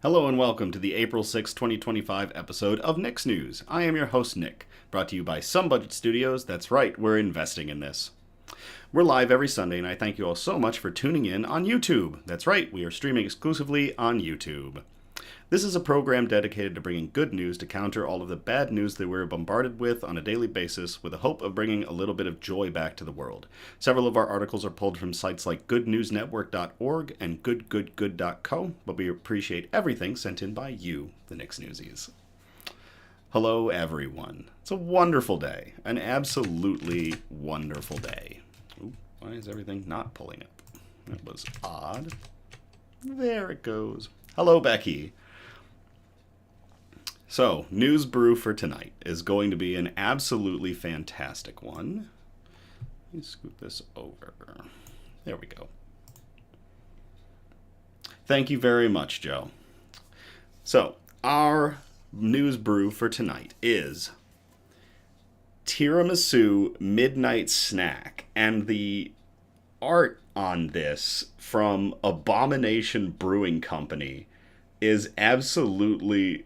Hello and welcome to the April 6, 2025 episode of Nick's News. I am your host, Nick, brought to you by Some Budget Studios. That's right, we're investing in this. We're live every Sunday, and I thank you all so much for tuning in on YouTube. That's right, we are streaming exclusively on YouTube. This is a program dedicated to bringing good news to counter all of the bad news that we're bombarded with on a daily basis with the hope of bringing a little bit of joy back to the world. Several of our articles are pulled from sites like goodnewsnetwork.org and goodgoodgood.co, but we appreciate everything sent in by you, the Nick's Newsies. Hello, everyone. It's a wonderful day. An absolutely wonderful day. Ooh, why is everything not pulling up? That was odd. There it goes. Hello, Becky. So, News Brew for tonight is going to be an absolutely fantastic one. Let me scoot this over. There we go. Thank you very much, Joe. So, our News Brew for tonight is Tiramisu Midnight Snack, and the art on this from Abomination Brewing Company is absolutely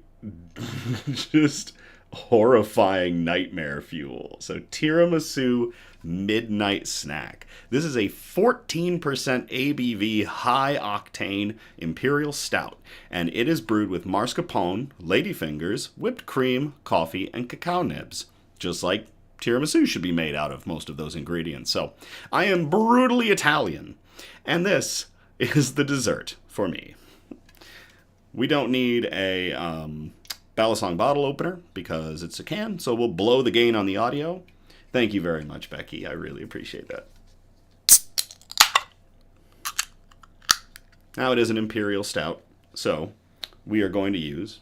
just horrifying nightmare fuel. So Tiramisu Midnight Snack. This is a 14% ABV high octane Imperial Stout, and it is brewed with mascarpone, ladyfingers, whipped cream, coffee, and cacao nibs, just like tiramisu should be made out of most of those ingredients. So I am brutally Italian, and this is the dessert for me. We don't need a Balisong bottle opener because it's a can, so we'll blow the gain on the audio. Thank you very much, Becky. I really appreciate that. Now it is an Imperial Stout, so we are going to use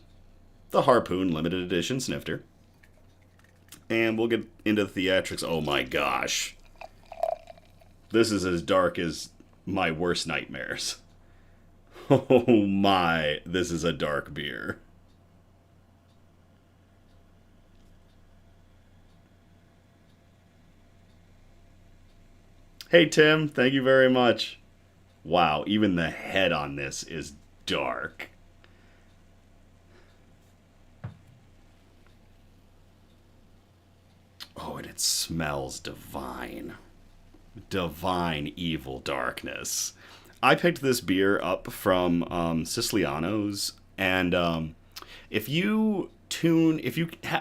the Harpoon Limited Edition Snifter. And we'll get into the theatrics. Oh my gosh. This is as dark as my worst nightmares. Oh my, this is a dark beer. Hey Tim, thank you very much. Wow, even the head on this is dark. Oh, and it smells divine. Divine evil darkness. I picked this beer up from Siciliano's, and if you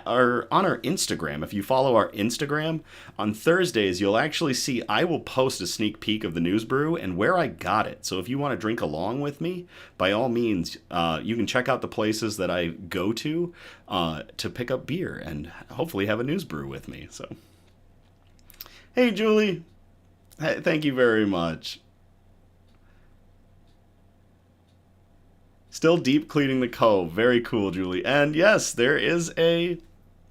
are on our Instagram, if you follow our Instagram, on Thursdays you'll actually see I will post a sneak peek of the News Brew and where I got it. So if you want to drink along with me, by all means, you can check out the places that I go to pick up beer and hopefully have a News Brew with me. So, hey Julie, thank you very much. Still deep cleaning the cove. Very cool, Julie. And yes, there is a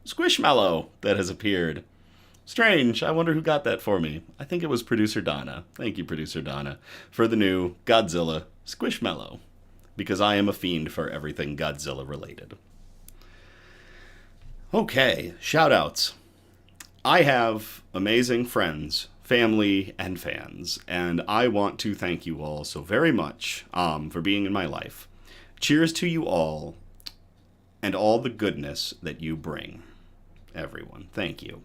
Squishmallow that has appeared. Strange. I wonder who got that for me. I think it was Producer Donna. Thank you, Producer Donna, for the new Godzilla Squishmallow. Because I am a fiend for everything Godzilla related. Okay, shoutouts. I have amazing friends, family, and fans, and I want to thank you all so very much for being in my life. Cheers to you all and all the goodness that you bring, everyone. Thank you.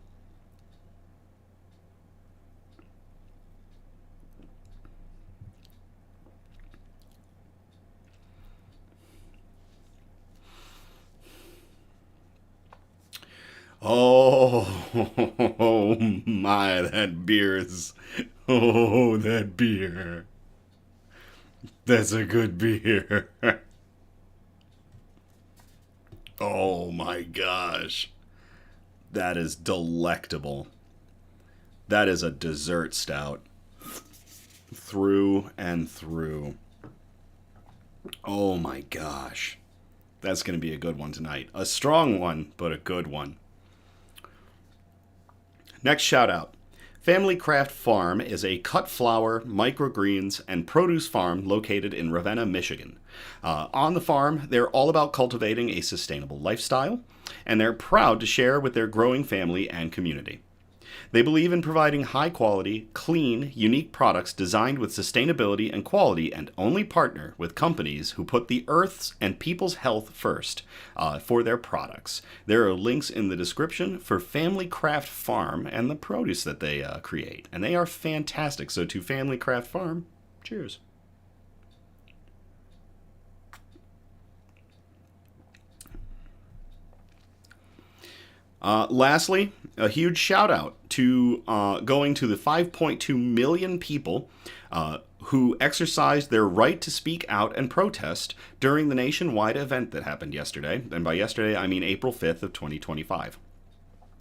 Oh, my, that beer is... Oh, that beer. That's a good beer. Oh my gosh. That is delectable. That is a dessert stout. Through and through. Oh my gosh. That's going to be a good one tonight. A strong one, but a good one. Next shout out. Family Craft Farm is a cutflower, microgreens, and produce farm located in Ravenna, Michigan. On the farm, they're all about cultivating a sustainable lifestyle, and they're proud to share with their growing family and community. They believe in providing high quality, clean, unique products designed with sustainability and quality, and only partner with companies who put the Earth's and people's health first for their products. There are links in the description for Family Craft Farm and the produce that they create. And they are fantastic. So to Family Craft Farm, cheers. Lastly, a huge shout out to going to the 5.2 million people who exercised their right to speak out and protest during the nationwide event that happened yesterday. And by yesterday, I mean April 5th of 2025.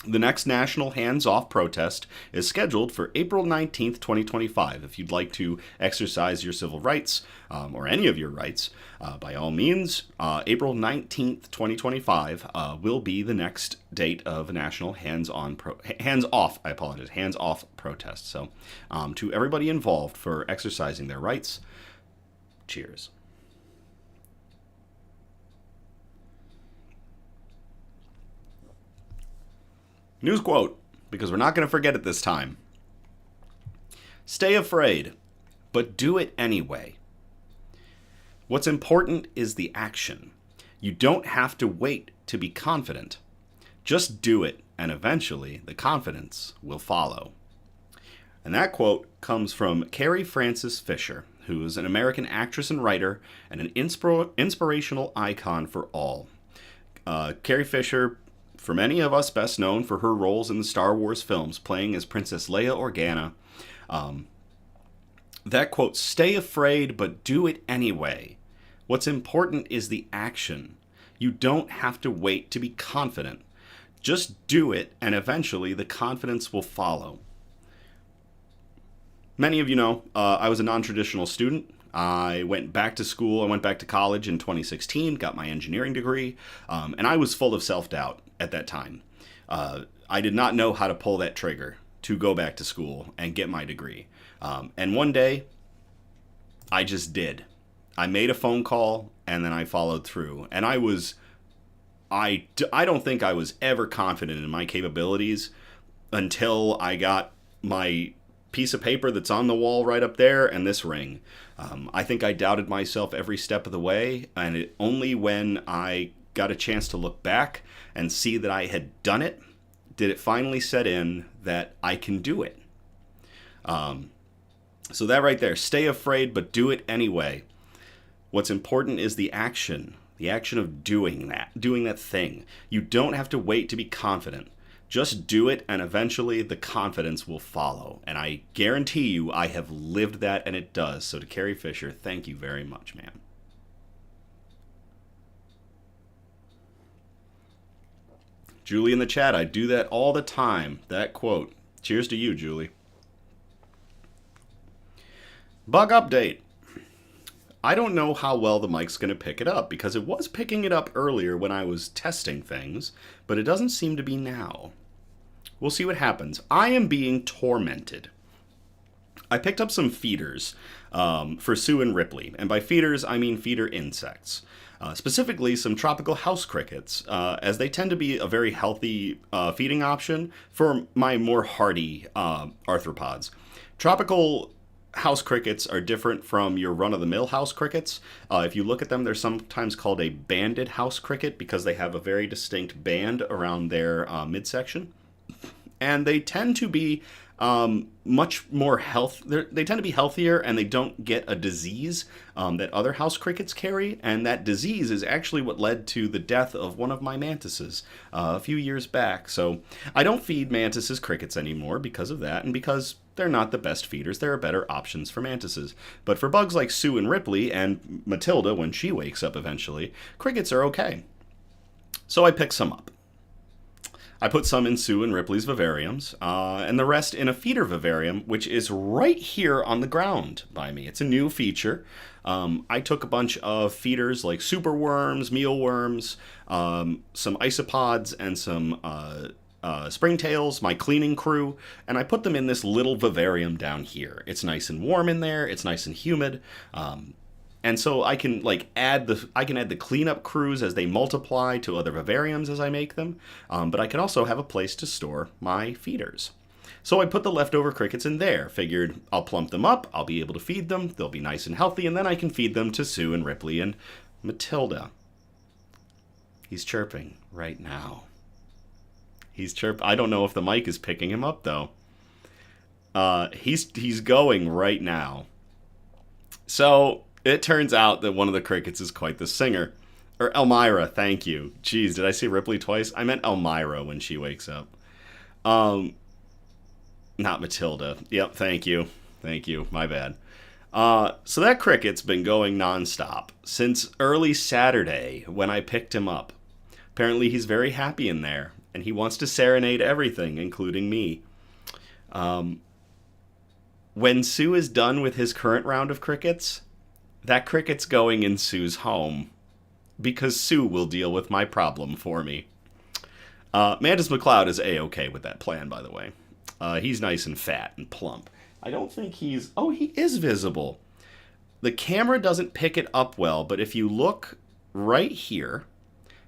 The next national hands-off protest is scheduled for April 19th, 2025. If you'd like to exercise your civil rights, or any of your rights, by all means, April 19th, 2025 will be the next date of a national hands-off protest. So, to everybody involved for exercising their rights, cheers. News quote, because we're not going to forget it this time. Stay afraid, but do it anyway. What's important is the action. You don't have to wait to be confident. Just do it, and eventually the confidence will follow. And that quote comes from Carrie Francis Fisher, who is an American actress and writer and an inspirational icon for all. Carrie Fisher, for many of us, best known for her roles in the Star Wars films, playing as Princess Leia Organa. That quote, stay afraid, but do it anyway. What's important is the action. You don't have to wait to be confident. Just do it, and eventually the confidence will follow. Many of you know, I was a non-traditional student. I went back to school, I went back to college in 2016, got my engineering degree, and I was full of self-doubt at that time. I did not know how to pull that trigger to go back to school and get my degree. And one day, I just did. I made a phone call, and then I followed through. And I don't think I was ever confident in my capabilities until I got my piece of paper that's on the wall right up there and this ring. I think I doubted myself every step of the way, and only when I got a chance to look back and see that I had done it did it finally set in that I can do it. So that right there, stay afraid, but do it anyway. What's important is the action of doing that thing. You don't have to wait to be confident. Just do it, and eventually the confidence will follow. And I guarantee you I have lived that, and it does. So to Carrie Fisher, thank you very much, ma'am. Julie in the chat, I do that all the time. That quote. Cheers to you, Julie. Bug update. I don't know how well the mic's going to pick it up, because it was picking it up earlier when I was testing things, but it doesn't seem to be now. We'll see what happens. I am being tormented. I picked up some feeders for Sue and Ripley, and by feeders I mean feeder insects. Specifically some tropical house crickets, as they tend to be a very healthy feeding option for my more hardy arthropods. Tropical house crickets are different from your run-of-the-mill house crickets. If you look at them, they're sometimes called a banded house cricket because they have a very distinct band around their midsection. And they tend to be much more they tend to be healthier, and they don't get a disease that other house crickets carry. And that disease is actually what led to the death of one of my mantises a few years back. So I don't feed mantises crickets anymore because of that, and because they're not the best feeders. There are better options for mantises. But for bugs like Sue and Ripley, and Matilda when she wakes up eventually, crickets are okay. So I picked some up. I put some in Sue and Ripley's vivariums, and the rest in a feeder vivarium, which is right here on the ground by me. It's a new feature. I took a bunch of feeders like superworms, mealworms, some isopods, and some springtails, my cleaning crew, and I put them in this little vivarium down here. It's nice and warm in there. It's nice and humid. And so I can add the cleanup crews as they multiply to other vivariums as I make them, but I can also have a place to store my feeders. So I put the leftover crickets in there. Figured I'll plump them up, I'll be able to feed them, they'll be nice and healthy, and then I can feed them to Sue and Ripley and Matilda. He's chirping right now. I don't know if the mic is picking him up, though. He's going right now. So it turns out that one of the crickets is quite the singer. Or Elmira, thank you. Jeez, did I say Ripley twice? I meant Elmira when she wakes up. Not Matilda. Yep, thank you. Thank you. My bad. So that cricket's been going nonstop since early Saturday when I picked him up. Apparently he's very happy in there, and he wants to serenade everything, including me. When Sue is done with his current round of crickets, that cricket's going in Sue's home, because Sue will deal with my problem for me. Mantis McCloud is A-okay with that plan, by the way. He's nice and fat and plump. I don't think he's... Oh, he is visible. The camera doesn't pick it up well, but if you look right here,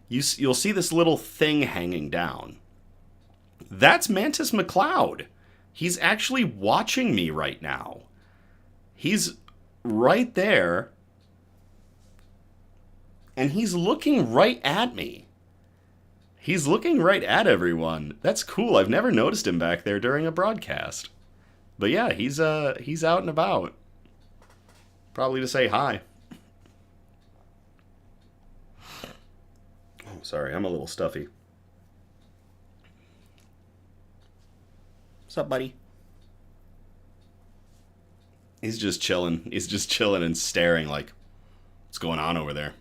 you'll see this little thing hanging down. That's Mantis McCloud. He's actually watching me right now. He's right there, and he's looking right at me. He's looking right at everyone. That's cool. I've never noticed him back there during a broadcast. But yeah, he's out and about. Probably to say hi. Oh, sorry, I'm a little stuffy. What's up, buddy? He's just chilling. He's just chilling and staring like, what's going on over there?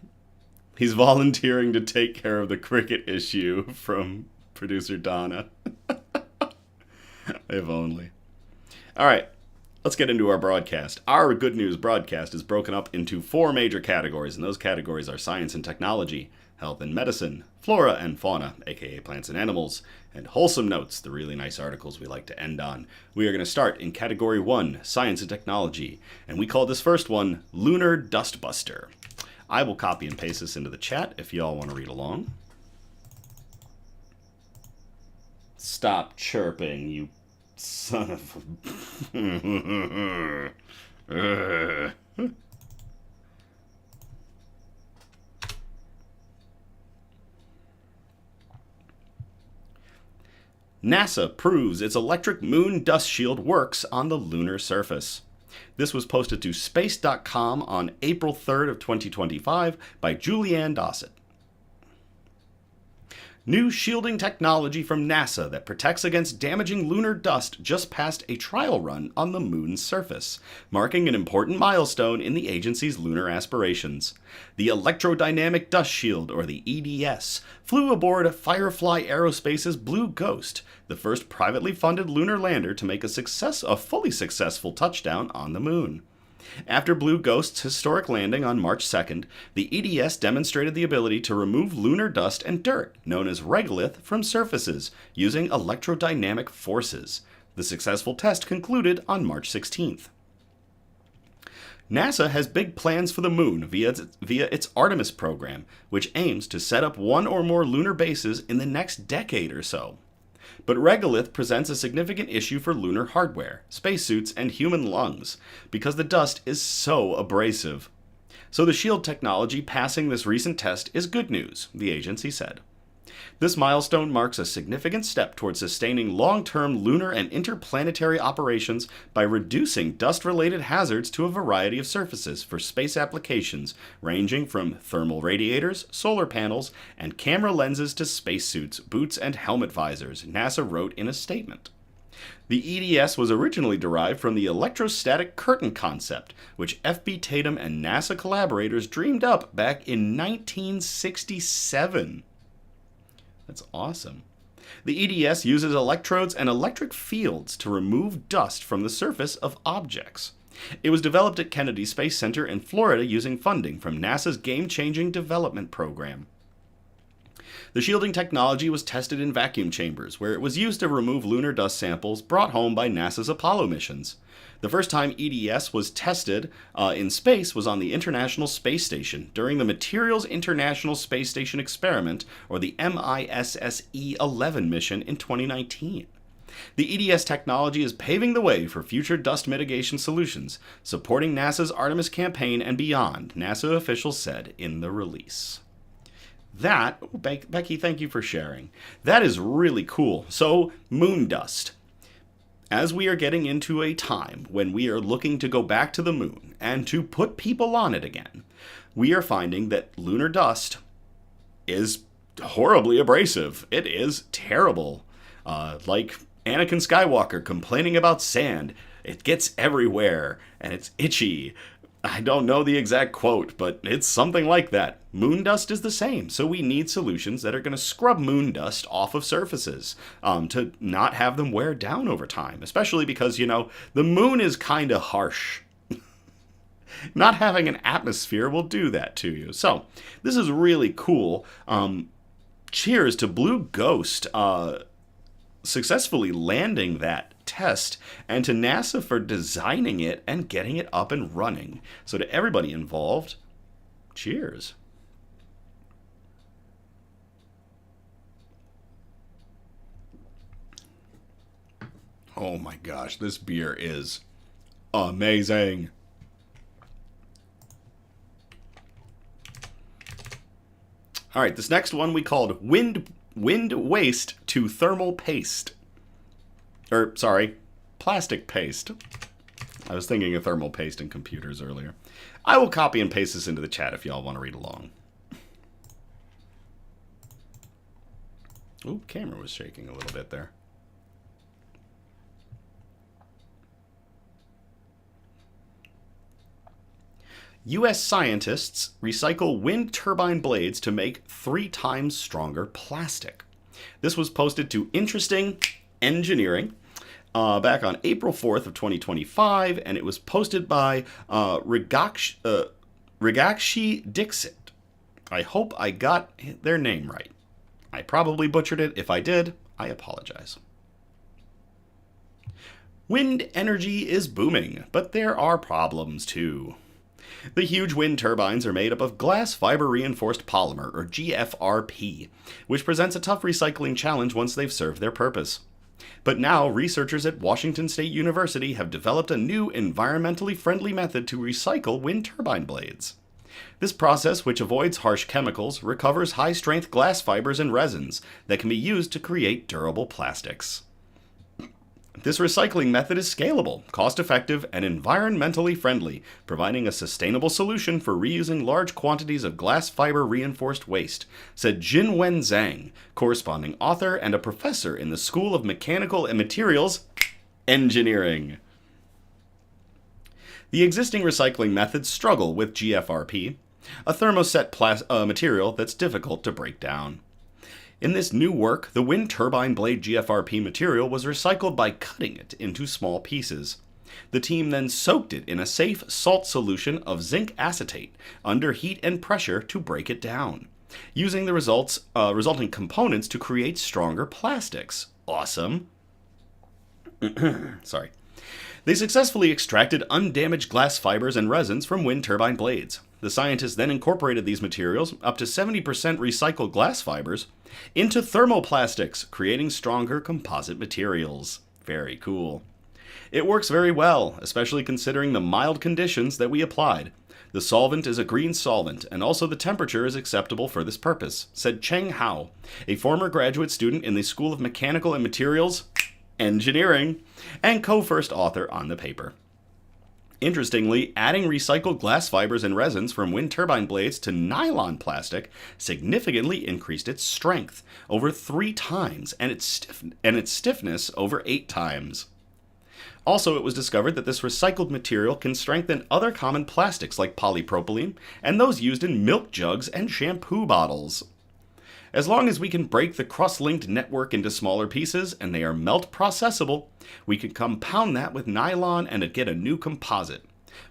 He's volunteering to take care of the cricket issue from producer Donna. If only. All right, let's get into our broadcast. Our Good News broadcast is broken up into 4 major categories, and those categories are science and technology, health and medicine, flora and fauna, aka plants and animals, and wholesome notes, the really nice articles we like to end on. We are going to start in category 1, science and technology, and we call this first one Lunar Dustbuster. I will copy and paste this into the chat if y'all want to read along. Stop chirping, you son of a... NASA proves its electric moon dust shield works on the lunar surface. This was posted to space.com on April 3rd of 2025 by Julianne Dossett. New shielding technology from NASA that protects against damaging lunar dust just passed a trial run on the moon's surface, marking an important milestone in the agency's lunar aspirations. The Electrodynamic Dust Shield, or the EDS, flew aboard Firefly Aerospace's Blue Ghost, the first privately funded lunar lander to make a fully successful touchdown on the moon. After Blue Ghost's historic landing on March 2nd, the EDS demonstrated the ability to remove lunar dust and dirt, known as regolith, from surfaces, using electrodynamic forces. The successful test concluded on March 16th. NASA has big plans for the moon via its Artemis program, which aims to set up 1 or more lunar bases in the next decade or so. But regolith presents a significant issue for lunar hardware, spacesuits, and human lungs, because the dust is so abrasive. So the shield technology passing this recent test is good news, the agency said. This milestone marks a significant step towards sustaining long-term lunar and interplanetary operations by reducing dust-related hazards to a variety of surfaces for space applications, ranging from thermal radiators, solar panels, and camera lenses to spacesuits, boots, and helmet visors, NASA wrote in a statement. The EDS was originally derived from the electrostatic curtain concept, which F.B. Tatum and NASA collaborators dreamed up back in 1967. That's awesome. The EDS uses electrodes and electric fields to remove dust from the surface of objects. It was developed at Kennedy Space Center in Florida using funding from NASA's Game-Changing Development Program. The shielding technology was tested in vacuum chambers, where it was used to remove lunar dust samples brought home by NASA's Apollo missions. The first time EDS was tested in space was on the International Space Station during the Materials International Space Station Experiment, or the MISSE-11 mission in 2019. The EDS technology is paving the way for future dust mitigation solutions, supporting NASA's Artemis campaign and beyond, NASA officials said in the release. Becky, thank you for sharing. That is really cool. So, moon dust. As we are getting into a time when we are looking to go back to the moon and to put people on it again, we are finding that lunar dust is horribly abrasive. It is terrible. Like Anakin Skywalker complaining about sand. It gets everywhere, and it's itchy. I don't know the exact quote, but it's something like that. Moon dust is the same, so we need solutions that are going to scrub moon dust off of surfaces to not have them wear down over time, especially because, the moon is kind of harsh. Not having an atmosphere will do that to you. So, this is really cool. Cheers to Blue Ghost successfully landing that test, and to NASA for designing it and getting it up and running. So to everybody involved, cheers. Oh my gosh, this beer is amazing. All right, this next one we called Wind Waste to Thermal Paste. Plastic paste. I was thinking of thermal paste in computers earlier. I will copy and paste this into the chat if y'all want to read along. Ooh, camera was shaking a little bit there. U.S. scientists recycle wind turbine blades to make 3 times stronger plastic. This was posted to Interesting Engineering back on April 4th of 2025, and it was posted by Rigakshi Dixit. I hope I got their name right. I probably butchered it. If I did, I apologize. Wind energy is booming, but there are problems too. The huge wind turbines are made up of glass fiber reinforced polymer, or GFRP, which presents a tough recycling challenge once they've served their purpose. But now, researchers at Washington State University have developed a new environmentally friendly method to recycle wind turbine blades. This process, which avoids harsh chemicals, recovers high-strength glass fibers and resins that can be used to create durable plastics. This recycling method is scalable, cost-effective, and environmentally friendly, providing a sustainable solution for reusing large quantities of glass fiber reinforced waste, said Jinwen Zhang, corresponding author and a professor in the School of Mechanical and Materials Engineering. The existing recycling methods struggle with GFRP, a thermoset material that's difficult to break down. In this new work, the wind turbine blade GFRP material was recycled by cutting it into small pieces. The team then soaked it in a safe salt solution of zinc acetate under heat and pressure to break it down, using the resulting components to create stronger plastics. Awesome. Sorry. They successfully extracted undamaged glass fibers and resins from wind turbine blades. The scientists then incorporated these materials, up to 70% recycled glass fibers, into thermoplastics, creating stronger composite materials. Very cool. It works very well, especially considering the mild conditions that we applied. The solvent is a green solvent, and also the temperature is acceptable for this purpose, said Cheng Hao, a former graduate student in the School of Mechanical and Materials Engineering, and co-first author on the paper. Interestingly, adding recycled glass fibers and resins from wind turbine blades to nylon plastic significantly increased its strength over 3 times and its stiffness over 8 times. Also, it was discovered that this recycled material can strengthen other common plastics like polypropylene and those used in milk jugs and shampoo bottles. As long as we can break the cross-linked network into smaller pieces and they are melt processable, we can compound that with nylon and get a new composite.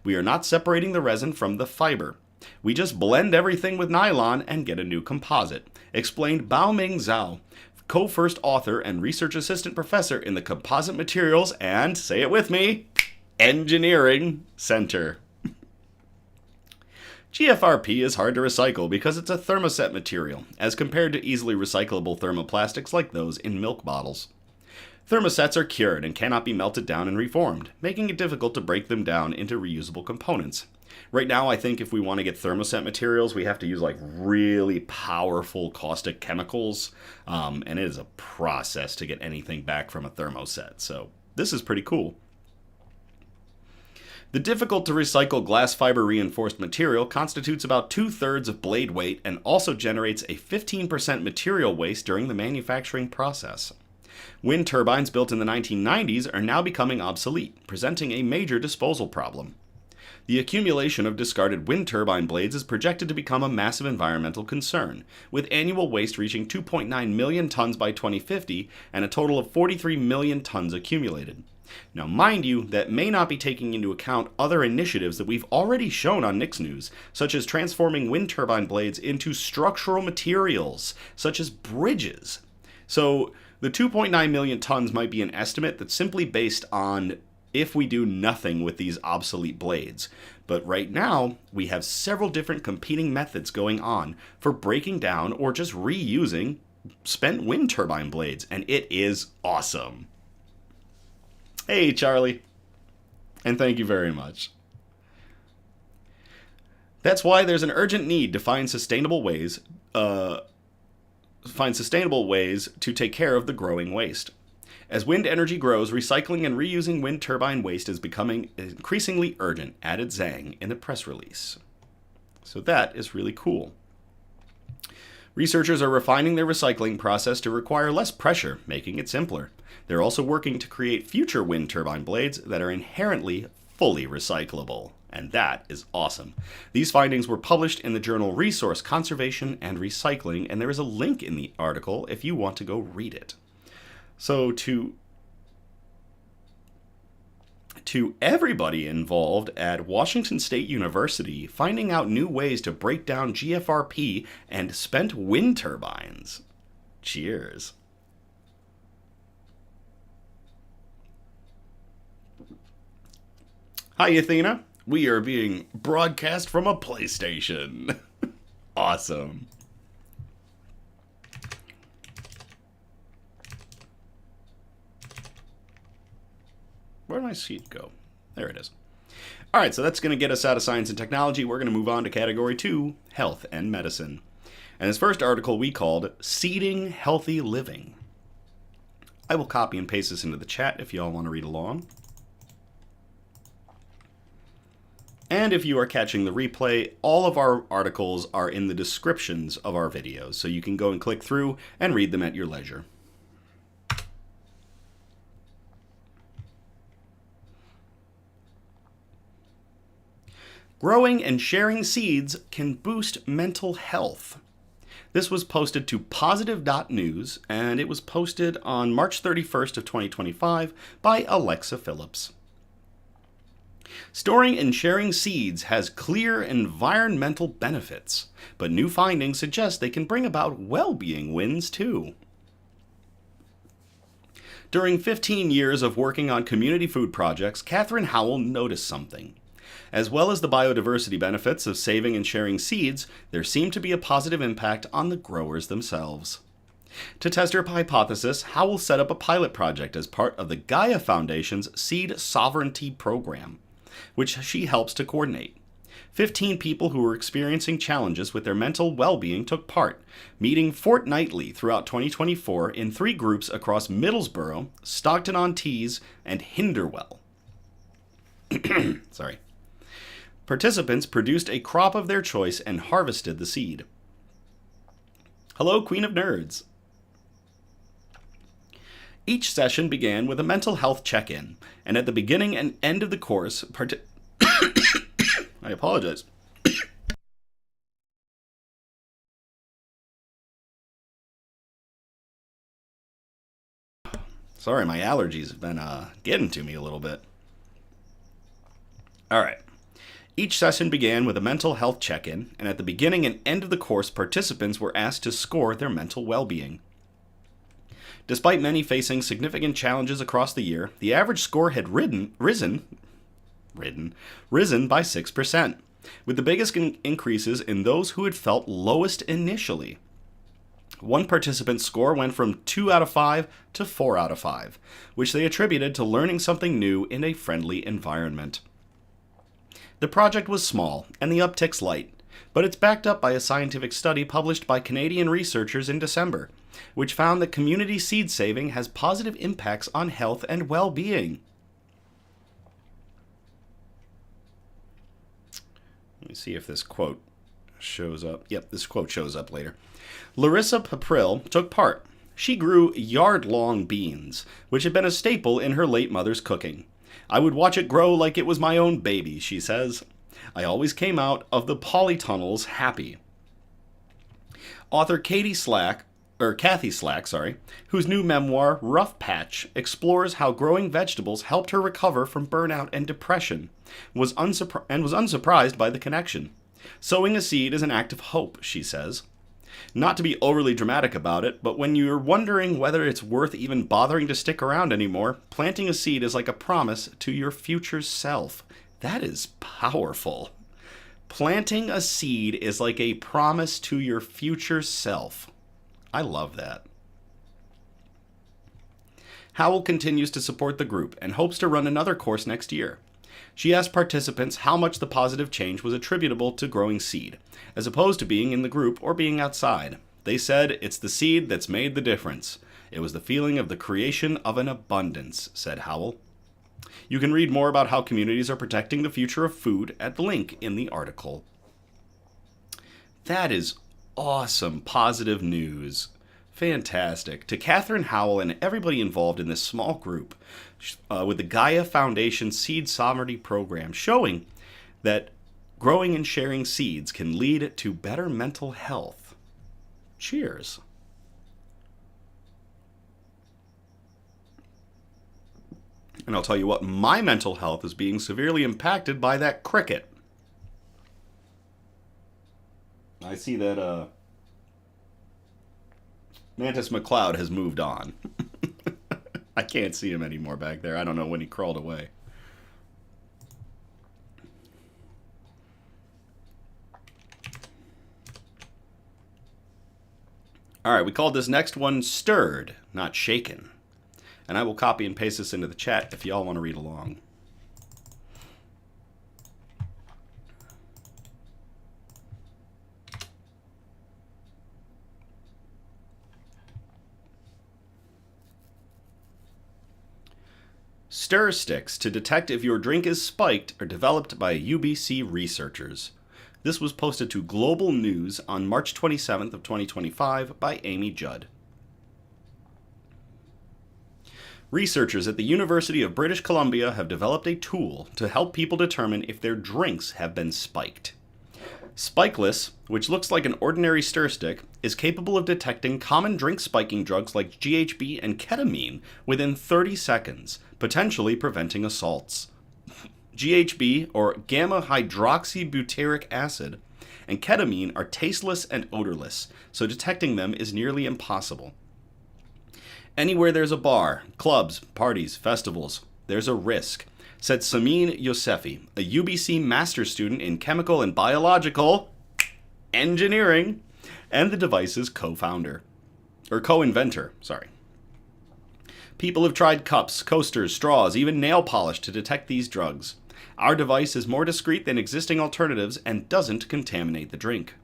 We are not separating the resin from the fiber. We just blend everything with nylon and get a new composite, explained Baoming Zhao, co-first author and research assistant professor in the Composite Materials and, say it with me, Engineering Center. GFRP is hard to recycle because it's a thermoset material, as compared to easily recyclable thermoplastics like those in milk bottles. Thermosets are cured and cannot be melted down and reformed, making it difficult to break them down into reusable components. Right now, I think if we want to get thermoset materials, we have to use like really powerful caustic chemicals, and it is a process to get anything back from a thermoset. So this is pretty cool. The difficult to recycle glass fiber reinforced material constitutes about 2/3 of blade weight and also generates a 15% material waste during the manufacturing process. Wind turbines built in the 1990s are now becoming obsolete, presenting a major disposal problem. The accumulation of discarded wind turbine blades is projected to become a massive environmental concern, with annual waste reaching 2.9 million tons by 2050 and a total of 43 million tons accumulated. Now, mind you, that may not be taking into account other initiatives that we've already shown on Nix News, such as transforming wind turbine blades into structural materials, such as bridges. So, the 2.9 million tons might be an estimate that's simply based on if we do nothing with these obsolete blades. But right now, we have several different competing methods going on for breaking down or just reusing spent wind turbine blades, and it is awesome. Hey, Charlie. And thank you very much. That's why there's an urgent need to find sustainable ways to take care of the growing waste. As wind energy grows, recycling and reusing wind turbine waste is becoming increasingly urgent, added Zhang in the press release. So that is really cool. Researchers are refining their recycling process to require less pressure, making it simpler. They're also working to create future wind turbine blades that are inherently fully recyclable. And that is awesome. These findings were published in the journal Resource Conservation and Recycling, and there is a link in the article if you want to go read it. So to everybody involved at Washington State University, finding out new ways to break down GFRP and spent wind turbines. Cheers. Hi, Athena. We are being broadcast from a PlayStation. Awesome. Where did my seat go? There it is. All right, so that's going to get us out of science and technology. We're going to move on to category 2, health and medicine. And this first article we called Seeding Healthy Living. I will copy and paste this into the chat if you all want to read along. And if you are catching the replay, all of our articles are in the descriptions of our videos, so you can go and click through and read them at your leisure. Growing and sharing seeds can boost mental health. This was posted to positive.news, and it was posted on March 31st of 2025 by Alexa Phillips. Storing and sharing seeds has clear environmental benefits, but new findings suggest they can bring about well-being wins too. During 15 years of working on community food projects, Catherine Howell noticed something. As well as the biodiversity benefits of saving and sharing seeds, there seemed to be a positive impact on the growers themselves. To test her hypothesis, Howell set up a pilot project as part of the Gaia Foundation's Seed Sovereignty Program, which she helps to coordinate. 15 people who were experiencing challenges with their mental well-being took part, meeting fortnightly throughout 2024 in 3 groups across Middlesbrough, Stockton-on-Tees, and Hinderwell. Sorry. Participants produced a crop of their choice and harvested the seed. Hello, Queen of Nerds. Each session began with a mental health check-in, and at the beginning and end of the course, I apologize. Sorry, my allergies have been getting to me a little bit. All right. Each session began with a mental health check-in, and at the beginning and end of the course, participants were asked to score their mental well-being. Despite many facing significant challenges across the year, the average score had risen by 6%, with the biggest increases in those who had felt lowest initially. One participant's score went from 2 out of 5 to 4 out of 5, which they attributed to learning something new in a friendly environment. The project was small and the upticks light, but it's backed up by a scientific study published by Canadian researchers in December, which found that community seed saving has positive impacts on health and well-being. Let me see if this quote shows up. Yep, this quote shows up later. Larissa Papril took part. She grew yard-long beans, which had been a staple in her late mother's cooking. I would watch it grow like it was my own baby, she says. I always came out of the polytunnels happy. Author Kathy Slack, whose new memoir, Rough Patch, explores how growing vegetables helped her recover from burnout and depression, was unsurprised by the connection. Sowing a seed is an act of hope, she says. Not to be overly dramatic about it, but when you're wondering whether it's worth even bothering to stick around anymore, planting a seed is like a promise to your future self. That is powerful. Planting a seed is like a promise to your future self. I love that. Howell continues to support the group and hopes to run another course next year. She asked participants how much the positive change was attributable to growing seed, as opposed to being in the group or being outside. They said, "It's the seed that's made the difference. It was the feeling of the creation of an abundance," said Howell. You can read more about how communities are protecting the future of food at the link in the article. That is awesome, positive news. Fantastic. To Catherine Howell and everybody involved in this small group with the Gaia Foundation Seed Sovereignty Program, showing that growing and sharing seeds can lead to better mental health. Cheers. And I'll tell you what, my mental health is being severely impacted by that cricket. I see that Mantis McCloud has moved on. I can't see him anymore back there. I don't know when he crawled away. All right, we called this next one Stirred, not Shaken. And I will copy and paste this into the chat if y'all want to read along. Stir sticks to detect if your drink is spiked are developed by UBC researchers. This was posted to Global News on March 27th of 2025 by Amy Judd. Researchers at the University of British Columbia have developed a tool to help people determine if their drinks have been spiked. Spikeless, which looks like an ordinary stir stick, is capable of detecting common drink spiking drugs like GHB and ketamine within 30 seconds, potentially preventing assaults. GHB, or gamma-hydroxybutyric acid, and ketamine are tasteless and odorless, so detecting them is nearly impossible. Anywhere there's a bar, clubs, parties, festivals, there's a risk, said Samin Yosefi, a UBC master's student in chemical and biological engineering, and the device's co-inventor. People have tried cups, coasters, straws, even nail polish to detect these drugs. Our device is more discreet than existing alternatives and doesn't contaminate the drink.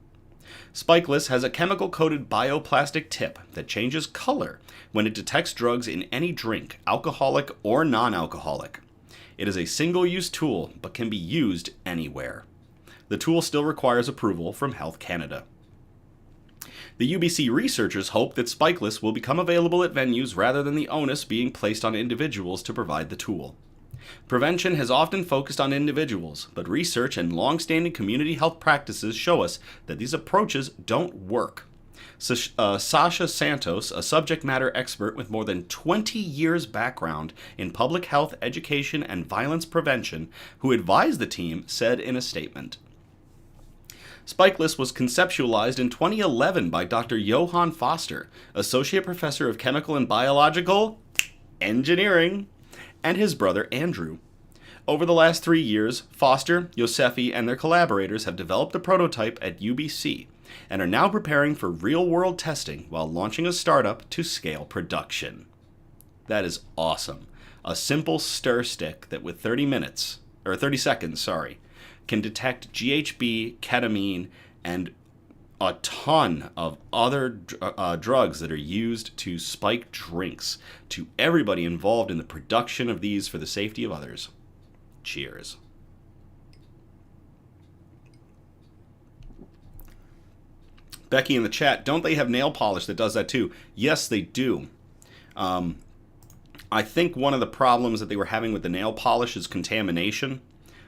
Spikeless has a chemical-coated bioplastic tip that changes color when it detects drugs in any drink, alcoholic or non-alcoholic. It is a single-use tool, but can be used anywhere. The tool still requires approval from Health Canada. The UBC researchers hope that Spikeless will become available at venues rather than the onus being placed on individuals to provide the tool. Prevention has often focused on individuals, but research and long-standing community health practices show us that these approaches don't work. Sasha Santos, a subject matter expert with more than 20 years background in public health, education, and violence prevention, who advised the team, said in a statement, Spikeless was conceptualized in 2011 by Dr. Johann Foster, Associate Professor of Chemical and Biological Engineering, and his brother Andrew. Over the last 3 years, Foster, Yosefi, and their collaborators have developed a prototype at UBC and are now preparing for real-world testing while launching a startup to scale production. That is awesome. A simple stir stick that with 30 seconds, can detect GHB, ketamine, and a ton of other drugs that are used to spike drinks to everybody involved in the production of these for the safety of others. Cheers. Becky in the chat, don't they have nail polish that does that too? Yes, they do. I think one of the problems that they were having with the nail polish is contamination.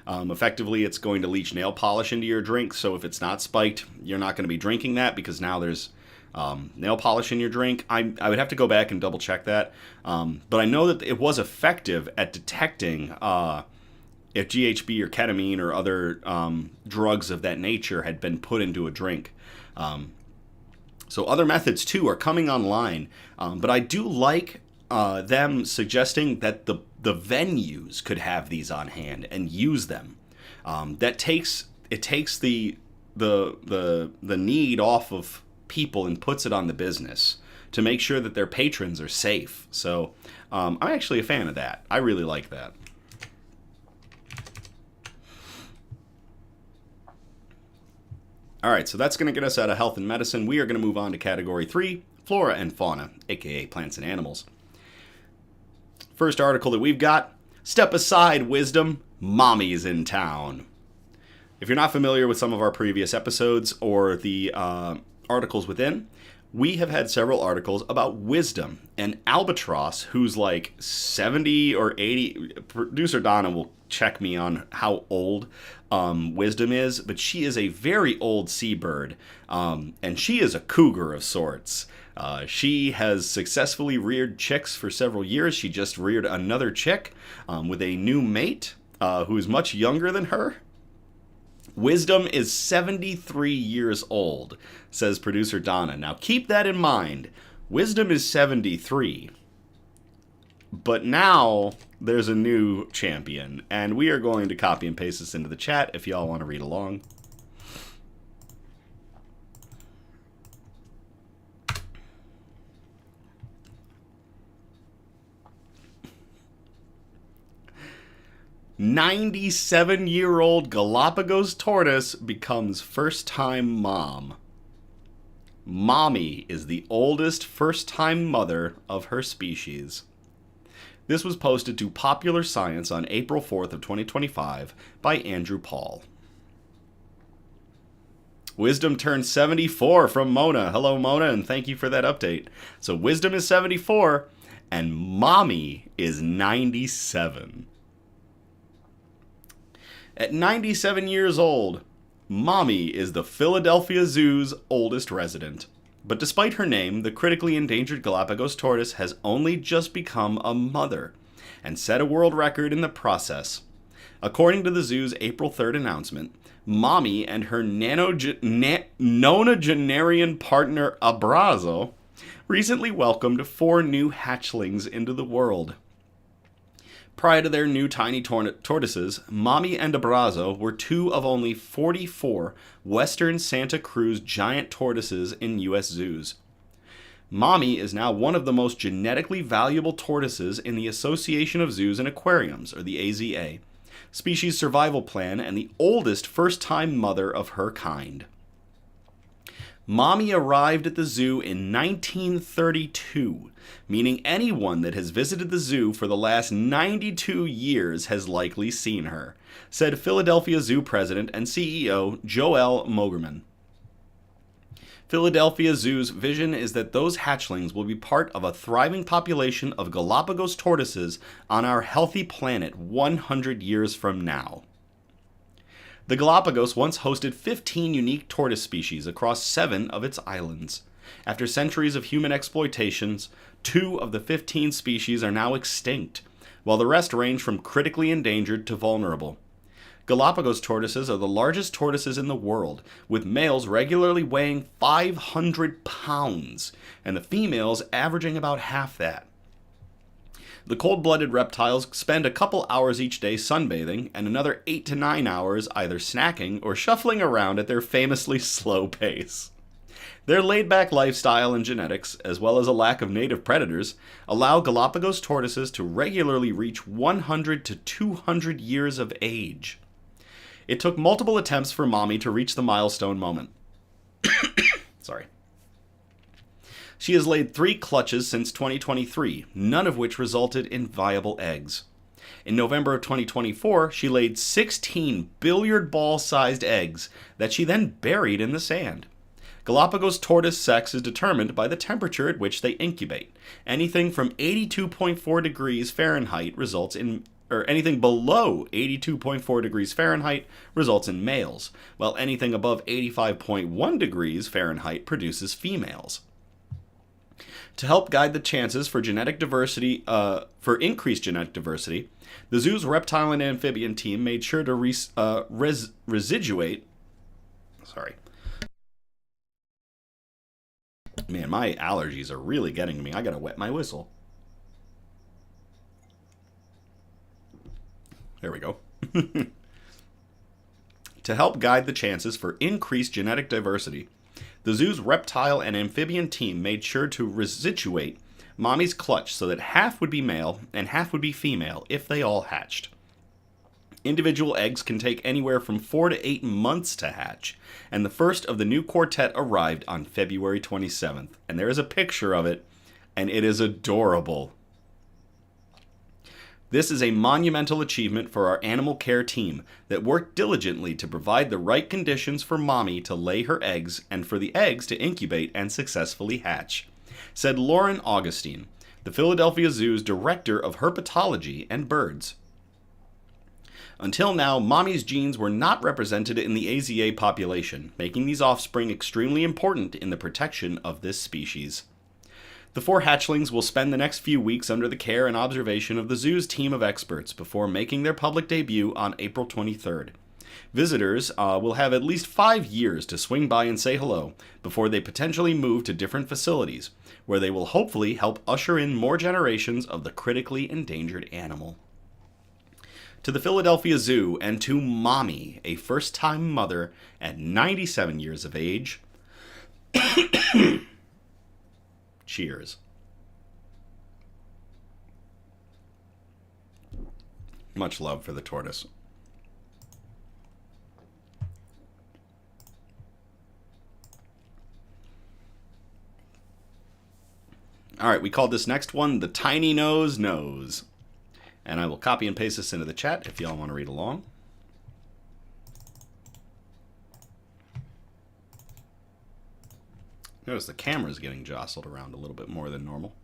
Effectively, it's going to leach nail polish into your drink, so if it's not spiked, you're not going to be drinking that because now there's nail polish in your drink. I would have to go back and double check that. But I know that it was effective at detecting if GHB or ketamine or other drugs of that nature had been put into a drink. So other methods, too, are coming online. But I do like them suggesting that the venues could have these on hand and use them. That takes the need off of people and puts it on the business to make sure that their patrons are safe. So I'm actually a fan of that. I really like that. All right, so that's going to get us out of health and medicine. We are going to move on to category 3, flora and fauna, aka plants and animals. First article that we've got, step aside, wisdom, mommy's in town. If you're not familiar with some of our previous episodes or the articles within, we have had several articles about wisdom. And Albatross, who's like 70 or 80, producer Donna will check me on how old wisdom is, but she is a very old seabird, and she is a cougar of sorts. She has successfully reared chicks for several years. She just reared another chick with a new mate who is much younger than her. Wisdom is 73 years old, says producer Donna. Now keep that in mind. Wisdom is 73. But now there's a new champion, and we are going to copy and paste this into the chat if y'all want to read along. "97-year-old Galapagos tortoise becomes first-time mom. Mommy is the oldest first-time mother of her species." This was posted to Popular Science on April 4th of 2025 by Andrew Paul. Wisdom turned 74 from Mona. Hello, Mona, and thank you for that update. So Wisdom is 74, and Mommy is 97. At 97 years old, Mommy is the Philadelphia Zoo's oldest resident. But despite her name, the critically endangered Galapagos tortoise has only just become a mother, and set a world record in the process. According to the zoo's April 3rd announcement, Mommy and her nonagenarian partner Abrazo recently welcomed 4 new hatchlings into the world. Prior to their new tiny tortoises, Mommy and Abrazo were 2 of only 44 Western Santa Cruz giant tortoises in U.S. zoos. Mommy is now one of the most genetically valuable tortoises in the Association of Zoos and Aquariums, or the AZA, species survival plan, and the oldest first-time mother of her kind. Mommy arrived at the zoo in 1932, meaning anyone that has visited the zoo for the last 92 years has likely seen her, said Philadelphia Zoo President and CEO Joel Mogerman. Philadelphia Zoo's vision is that those hatchlings will be part of a thriving population of Galapagos tortoises on our healthy planet 100 years from now. The Galapagos once hosted 15 unique tortoise species across 7 of its islands. After centuries of human exploitations, 2 of the 15 species are now extinct, while the rest range from critically endangered to vulnerable. Galapagos tortoises are the largest tortoises in the world, with males regularly weighing 500 pounds, and the females averaging about half that. The cold-blooded reptiles spend a couple hours each day sunbathing and another 8 to 9 hours either snacking or shuffling around at their famously slow pace. Their laid-back lifestyle and genetics, as well as a lack of native predators, allow Galapagos tortoises to regularly reach 100 to 200 years of age. It took multiple attempts for Mommy to reach the milestone moment. Sorry. She has laid 3 clutches since 2023, none of which resulted in viable eggs. In November of 2024, she laid 16 billiard ball-sized eggs that she then buried in the sand. Galapagos tortoise sex is determined by the temperature at which they incubate. Anything from 82.4 degrees Fahrenheit results in anything below 82.4 degrees Fahrenheit results in males, while anything above 85.1 degrees Fahrenheit produces females. To help guide the chances for genetic diversity, for increased genetic diversity, the zoo's reptile and amphibian team made sure to residuate. Sorry. Man, my allergies are really getting to me. I gotta wet my whistle. There we go. To help guide the chances for increased genetic diversity, the zoo's reptile and amphibian team made sure to residuate Mommy's clutch so that half would be male and half would be female if they all hatched. Individual eggs can take anywhere from 4 to 8 months to hatch, and the first of the new quartet arrived on February 27th, and there is a picture of it, and it is adorable. This is a monumental achievement for our animal care team that worked diligently to provide the right conditions for Mommy to lay her eggs and for the eggs to incubate and successfully hatch, said Lauren Augustine, the Philadelphia Zoo's Director of Herpetology and Birds. Until now, Mommy's genes were not represented in the AZA population, making these offspring extremely important in the protection of this species. The 4 hatchlings will spend the next few weeks under the care and observation of the zoo's team of experts before making their public debut on April 23rd. Visitors will have at least 5 years to swing by and say hello before they potentially move to different facilities, where they will hopefully help usher in more generations of the critically endangered animal. To the Philadelphia Zoo and to Mommy, a first-time mother at 97 years of age, cheers. Much love for the tortoise. All right, we called this next one the Tiny Nose Nose. And I will copy and paste this into the chat if y'all want to read along. Notice the camera's getting jostled around a little bit more than normal.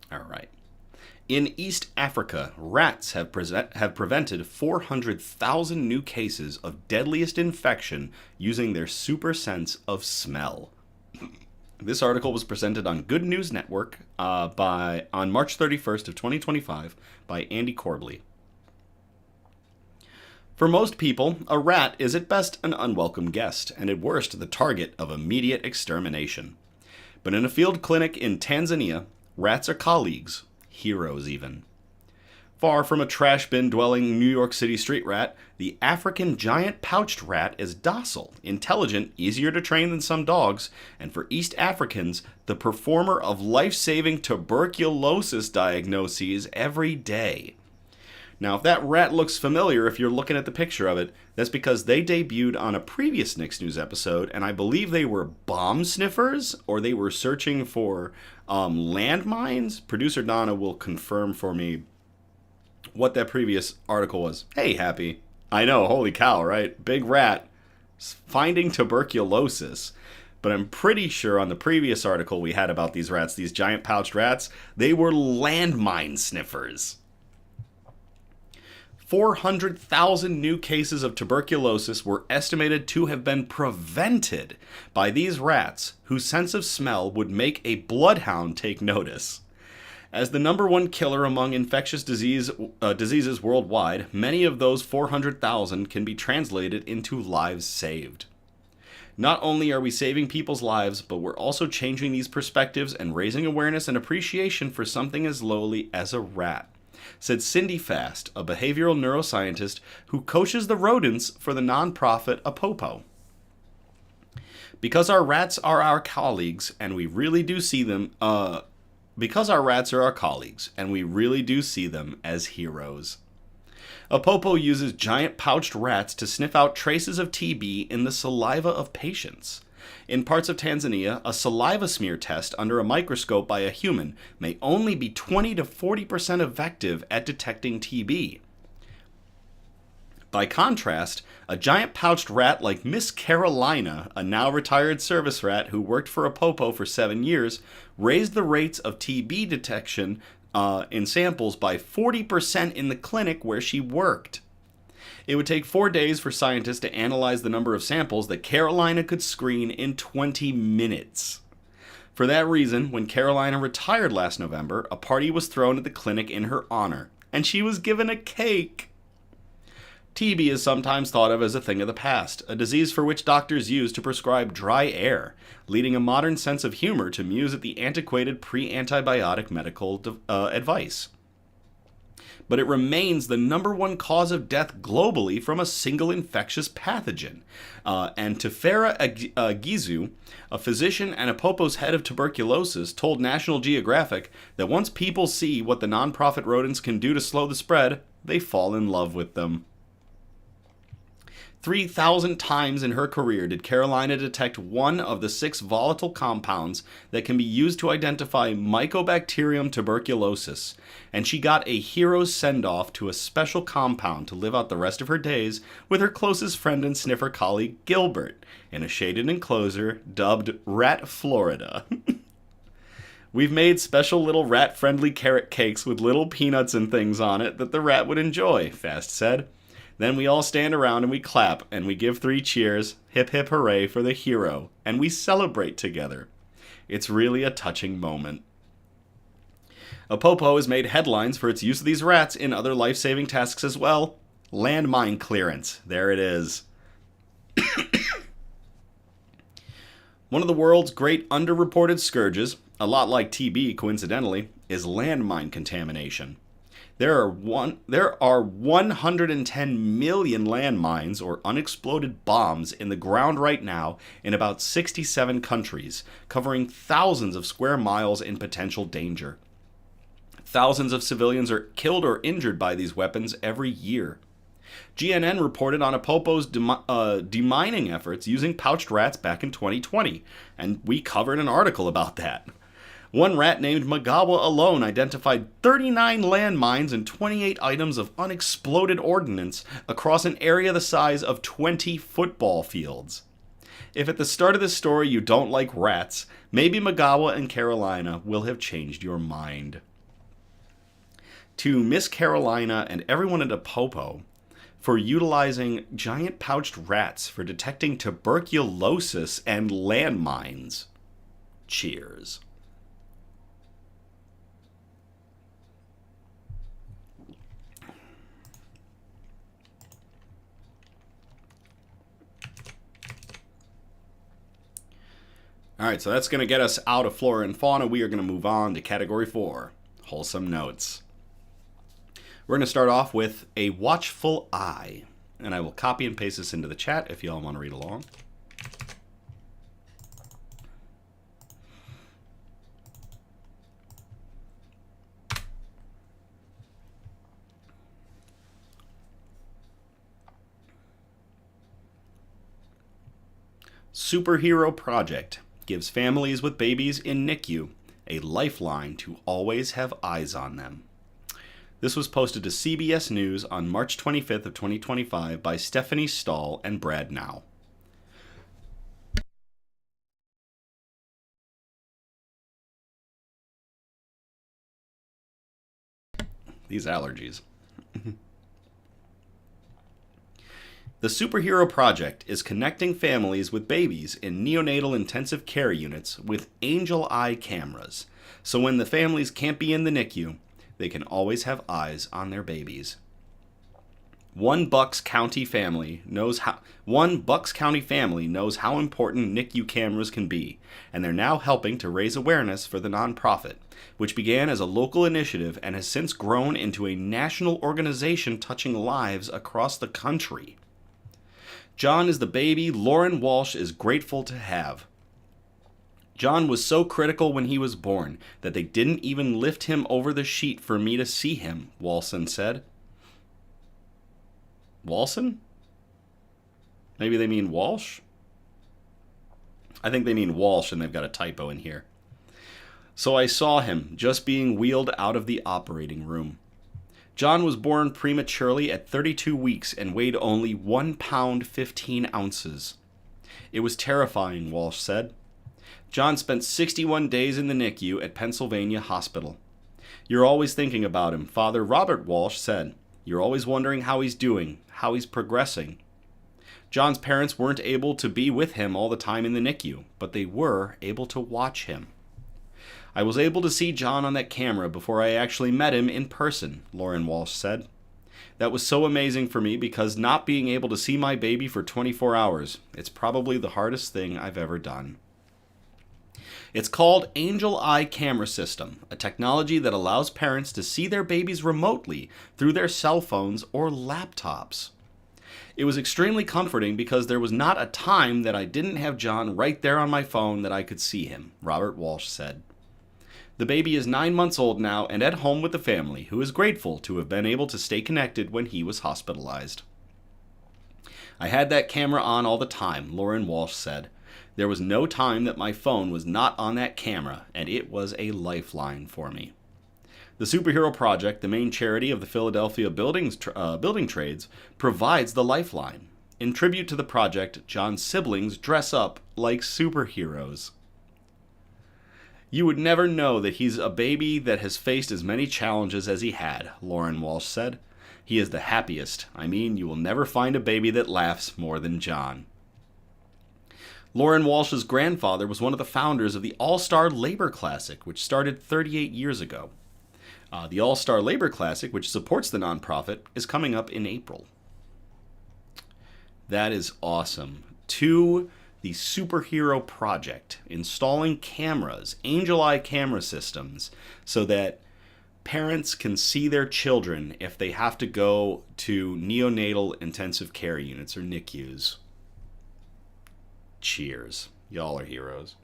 All right. In East Africa, rats have prevented 400,000 new cases of deadliest infection using their super sense of smell. This article was presented on Good News Network on March 31st of 2025 by Andy Corbley. For most people, a rat is at best an unwelcome guest, and at worst the target of immediate extermination. But in a field clinic in Tanzania, rats are colleagues, heroes even. Far from a trash bin dwelling New York City street rat, the African giant pouched rat is docile, intelligent, easier to train than some dogs, and for East Africans, the performer of life-saving tuberculosis diagnoses every day. Now, if that rat looks familiar, if you're looking at the picture of it, that's because they debuted on a previous Nick's News episode, and I believe they were bomb sniffers, or they were searching for landmines. Producer Donna will confirm for me what that previous article was. Hey, Happy. I know, holy cow, right? Big rat finding tuberculosis. But I'm pretty sure on the previous article we had about these rats, these giant pouched rats, they were landmine sniffers. 400,000 new cases of tuberculosis were estimated to have been prevented by these rats, whose sense of smell would make a bloodhound take notice. As the number one killer among infectious diseases worldwide, many of those 400,000 can be translated into lives saved. Not only are we saving people's lives, but we're also changing these perspectives and raising awareness and appreciation for something as lowly as a rat, said Cindy Fast, a behavioral neuroscientist who coaches the rodents for the nonprofit Apopo. Because our rats are our colleagues and we really do see them because our rats are our colleagues and we really do see them as heroes. Apopo uses giant pouched rats to sniff out traces of TB in the saliva of patients. In parts of Tanzania, a saliva smear test under a microscope by a human may only be 20 to 40% effective at detecting TB. By contrast, a giant pouched rat like Miss Carolina, a now retired service rat who worked for Apopo for 7 years, raised the rates of TB detection in samples by 40% in the clinic where she worked. It would take 4 days for scientists to analyze the number of samples that Carolina could screen in 20 minutes. For that reason, when Carolina retired last November, a party was thrown at the clinic in her honor, and she was given a cake. TB is sometimes thought of as a thing of the past, a disease for which doctors use to prescribe dry air, leading a modern sense of humor to muse at the antiquated pre-antibiotic medical advice. But it remains the number one cause of death globally from a single infectious pathogen. And Tefera Gizu, a physician and Apopo's head of tuberculosis, told National Geographic that once people see what the nonprofit rodents can do to slow the spread, they fall in love with them. 3,000 times in her career did Carolina detect one of the 6 volatile compounds that can be used to identify Mycobacterium tuberculosis, and she got a hero's send-off to a special compound to live out the rest of her days with her closest friend and sniffer colleague Gilbert, in a shaded enclosure dubbed Rat Florida. We've made special little rat-friendly carrot cakes with little peanuts and things on it that the rat would enjoy, Fast said. Then we all stand around and we clap, and we give 3 cheers, hip hip hooray for the hero, and we celebrate together. It's really a touching moment. Apopo has made headlines for its use of these rats in other life-saving tasks as well. Landmine clearance. There it is. One of the world's great underreported scourges, a lot like TB coincidentally, is landmine contamination. There are 110 million landmines, or unexploded bombs, in the ground right now in about 67 countries, covering thousands of square miles in potential danger. Thousands of civilians are killed or injured by these weapons every year. GNN reported on Apopo's demining efforts using pouched rats back in 2020, and we covered an article about that. One rat named Magawa alone identified 39 landmines and 28 items of unexploded ordnance across an area the size of 20 football fields. If at the start of this story you don't like rats, maybe Magawa and Carolina will have changed your mind. To Miss Carolina and everyone at Apopo for utilizing giant pouched rats for detecting tuberculosis and landmines. Cheers. Alright, so that's going to get us out of flora and fauna. We are going to move on to category 4, wholesome notes. We're going to start off with a watchful eye. And I will copy and paste this into the chat if y'all want to read along. Superhero Project gives families with babies in NICU a lifeline to always have eyes on them. This was posted to CBS News on March 25th of 2025 by Stephanie Stahl and Brad Now. These allergies. The Superhero Project is connecting families with babies in neonatal intensive care units with angel eye cameras, so when the families can't be in the NICU, they can always have eyes on their babies. One Bucks County family knows how important NICU cameras can be, and they're now helping to raise awareness for the nonprofit, which began as a local initiative and has since grown into a national organization touching lives across the country. John is the baby Lauren Walsh is grateful to have. John was so critical when he was born that they didn't even lift him over the sheet for me to see him, Walson said. Walson? Maybe they mean Walsh? I think they mean Walsh and they've got a typo in here. So I saw him just being wheeled out of the operating room. John was born prematurely at 32 weeks and weighed only 1 pound 15 ounces. It was terrifying, Walsh said. John spent 61 days in the NICU at Pennsylvania Hospital. You're always thinking about him, Father Robert Walsh said. You're always wondering how he's doing, how he's progressing. John's parents weren't able to be with him all the time in the NICU, but they were able to watch him. I was able to see John on that camera before I actually met him in person, Lauren Walsh said. That was so amazing for me because not being able to see my baby for 24 hours, it's probably the hardest thing I've ever done. It's called Angel Eye Camera System, a technology that allows parents to see their babies remotely through their cell phones or laptops. It was extremely comforting because there was not a time that I didn't have John right there on my phone that I could see him, Robert Walsh said. The baby is 9 months old now and at home with the family, who is grateful to have been able to stay connected when he was hospitalized. I had that camera on all the time, Lauren Walsh said. There was no time that my phone was not on that camera, and it was a lifeline for me. The Superhero Project, the main charity of the Philadelphia building trades, provides the lifeline. In tribute to the project, John's siblings dress up like superheroes. You would never know that he's a baby that has faced as many challenges as he had, Lauren Walsh said. He is the happiest. I mean, you will never find a baby that laughs more than John. Lauren Walsh's grandfather was one of the founders of the All-Star Labor Classic, which started 38 years ago. The All-Star Labor Classic, which supports the nonprofit, is coming up in April. That is awesome. To the Superhero Project, installing cameras, Angel Eye camera systems, so that parents can see their children if they have to go to neonatal intensive care units or NICUs. Cheers. Y'all are heroes.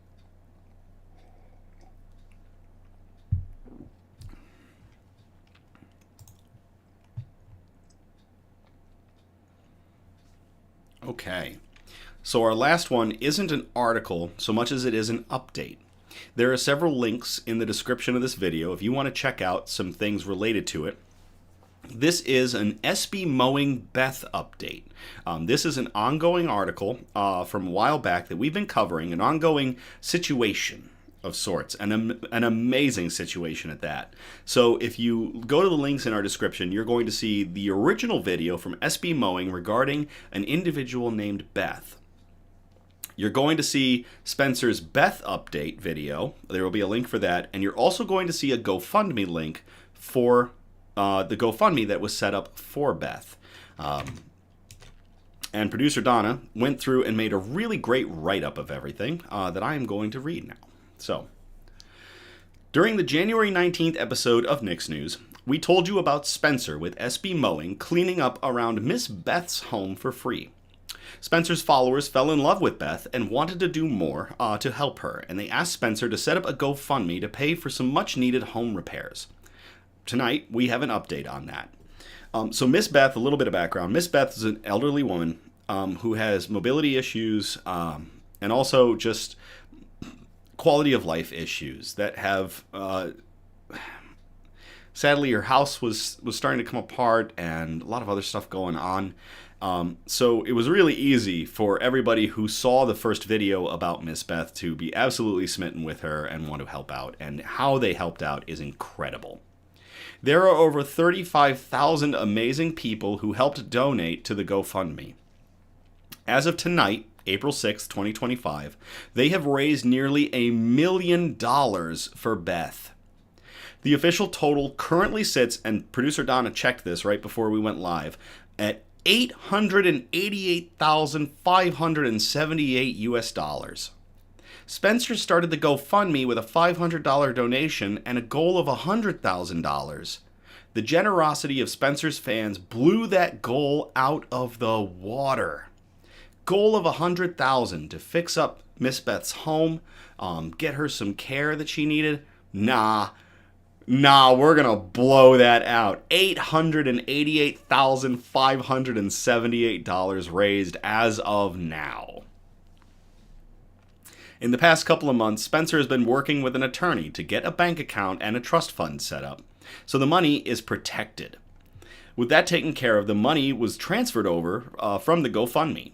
Okay. So our last one isn't an article so much as it is an update. There are several links in the description of this video if you want to check out some things related to it. This is an SB Mowing Beth update. This is an ongoing article from a while back that we've been covering, an ongoing situation of sorts, and an amazing situation at that. So if you go to the links in our description, you're going to see the original video from SB Mowing regarding an individual named Beth. You're going to see Spencer's Beth update video. There will be a link for that, and you're also going to see a GoFundMe link for the GoFundMe that was set up for Beth. And producer Donna went through and made a really great write-up of everything that I am going to read now. So, during the January 19th episode of Nick's News, we told you about Spencer with SB Mowing cleaning up around Miss Beth's home for free. Spencer's followers fell in love with Beth and wanted to do more to help her, and they asked Spencer to set up a GoFundMe to pay for some much-needed home repairs. Tonight, we have an update on that. So Miss Beth, a little bit of background. Miss Beth is an elderly woman who has mobility issues and also just quality of life issues that have... sadly, her house was starting to come apart and a lot of other stuff going on. So it was really easy for everybody who saw the first video about Miss Beth to be absolutely smitten with her and want to help out. And how they helped out is incredible. There are over 35,000 amazing people who helped donate to the GoFundMe. As of tonight, April 6, 2025, they have raised nearly $1 million for Beth. The official total currently sits, and producer Donna checked this right before we went live, at $888,578 US. Spencer started the GoFundMe with a $500 donation and a goal of $100,000. The generosity of Spencer's fans blew that goal out of the water. Goal of $100,000 to fix up Miss Beth's home, get her some care that she needed. Nah, we're gonna blow that out. $888,578 raised as of now. In the past couple of months, Spencer has been working with an attorney to get a bank account and a trust fund set up, so the money is protected. With that taken care of, the money was transferred over from the GoFundMe.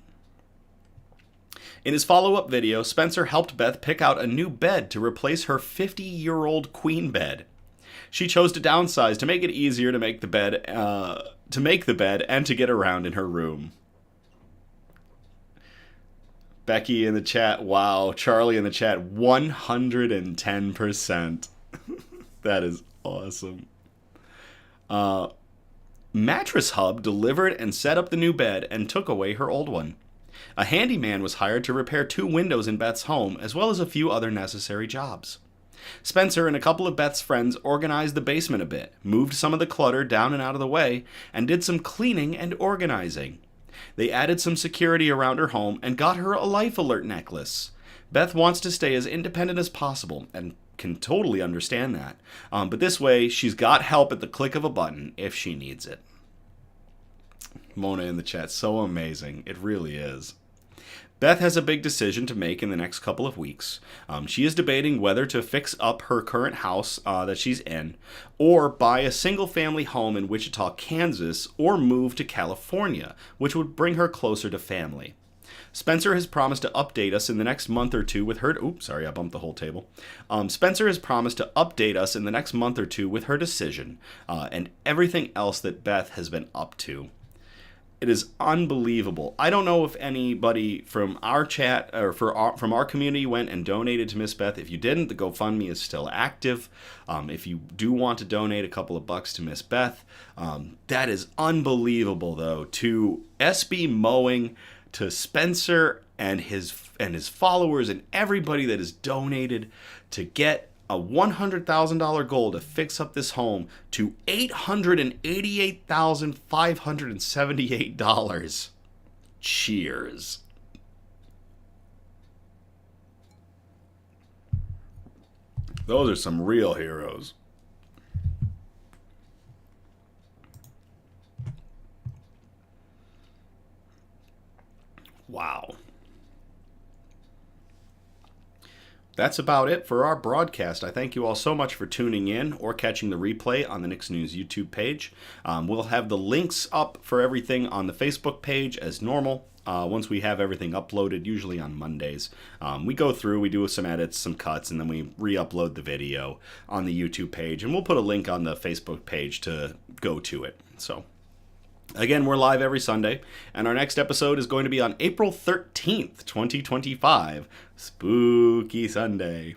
In his follow-up video, Spencer helped Beth pick out a new bed to replace her 50-year-old queen bed. She chose to downsize to make it easier to make the bed and to get around in her room. Becky in the chat, wow. Charlie in the chat, 110%. That is awesome. Mattress Hub delivered and set up the new bed and took away her old one. A handyman was hired to repair 2 windows in Beth's home, as well as a few other necessary jobs. Spencer and a couple of Beth's friends organized the basement a bit, moved some of the clutter down and out of the way, and did some cleaning and organizing. They added some security around her home and got her a life alert necklace. Beth wants to stay as independent as possible and can totally understand that. But this way, she's got help at the click of a button if she needs it. Mona in the chat, so amazing. It really is. Beth has a big decision to make in the next couple of weeks. She is debating whether to fix up her current house that she's in, or buy a single-family home in Wichita, Kansas, or move to California, which would bring her closer to family. Spencer has promised to update us in the next month or two with her... Oops, sorry, I bumped the whole table. Spencer has promised to update us in the next month or two with her decision, and everything else that Beth has been up to. It is unbelievable. I don't know if anybody from our chat or from our community went and donated to Miss Beth. If you didn't, the GoFundMe is still active. If you do want to donate a couple of bucks to Miss Beth, that is unbelievable, though. To SB Mowing, to Spencer and his followers and everybody that has donated to get a $100,000 goal to fix up this home to $888,578. Cheers. Those are some real heroes. Wow. That's about it for our broadcast. I thank you all so much for tuning in or catching the replay on the Nix News YouTube page. We'll have the links up for everything on the Facebook page as normal. Once we have everything uploaded, usually on Mondays, we go through, we do some edits, some cuts, and then we re-upload the video on the YouTube page. And we'll put a link on the Facebook page to go to it. So, again, we're live every Sunday, and our next episode is going to be on April 13th, 2025. Spooky Sunday.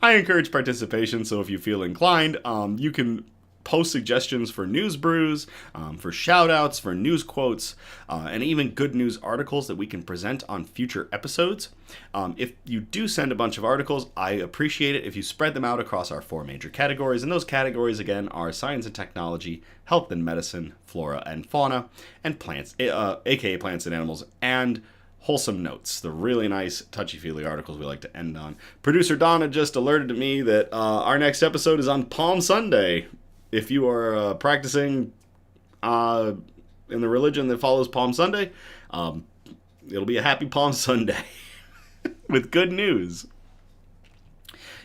I encourage participation, so if you feel inclined, you can post suggestions for news brews, for shout-outs, for news quotes, and even good news articles that we can present on future episodes. If you do send a bunch of articles, I appreciate it if you spread them out across our 4 major categories, and those categories, again, are science and technology, health and medicine, flora and fauna, and plants, aka plants and animals, and wholesome notes, the really nice touchy-feely articles we like to end on. Producer Donna just alerted me that our next episode is on Palm Sunday. If you are practicing in the religion that follows Palm Sunday, it'll be a happy Palm Sunday with good news.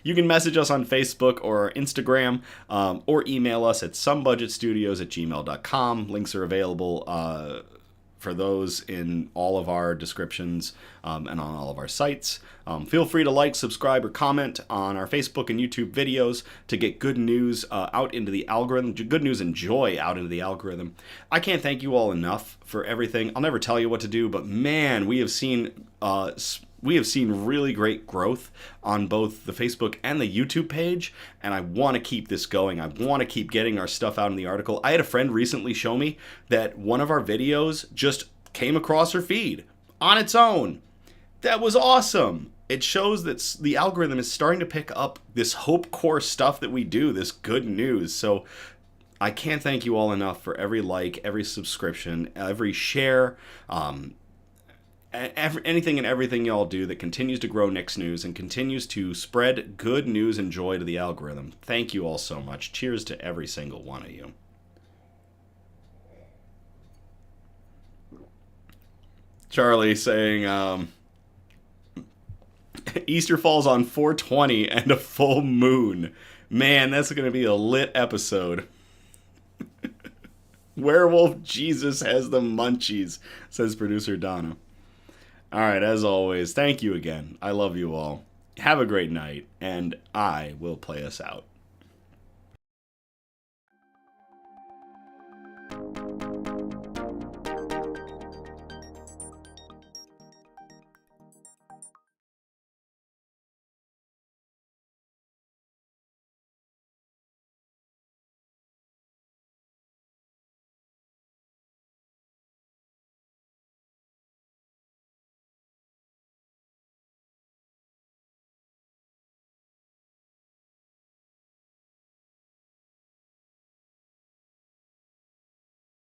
You can message us on Facebook or Instagram, or email us at somebudgetstudios@gmail.com. Links are available for those in all of our descriptions and on all of our sites. Feel free to like, subscribe, or comment on our Facebook and YouTube videos to get good news out into the algorithm, good news and joy out into the algorithm. I can't thank you all enough for everything. I'll never tell you what to do, but man, we have seen We have seen really great growth on both the Facebook and the YouTube page, and I want to keep this going. I want to keep getting our stuff out in the article. I had a friend recently show me that one of our videos just came across her feed on its own. That was awesome. It shows that the algorithm is starting to pick up this hope core stuff that we do, this good news. So I can't thank you all enough for every like, every subscription, every share, anything and everything y'all do that continues to grow Nick's News and continues to spread good news and joy to the algorithm. Thank you all so much. Cheers to every single one of you. Charlie saying, Easter falls on 420 and a full moon. Man, that's going to be a lit episode. Werewolf Jesus has the munchies, says producer Donna. All right, as always, thank you again. I love you all. Have a great night, and I will play us out.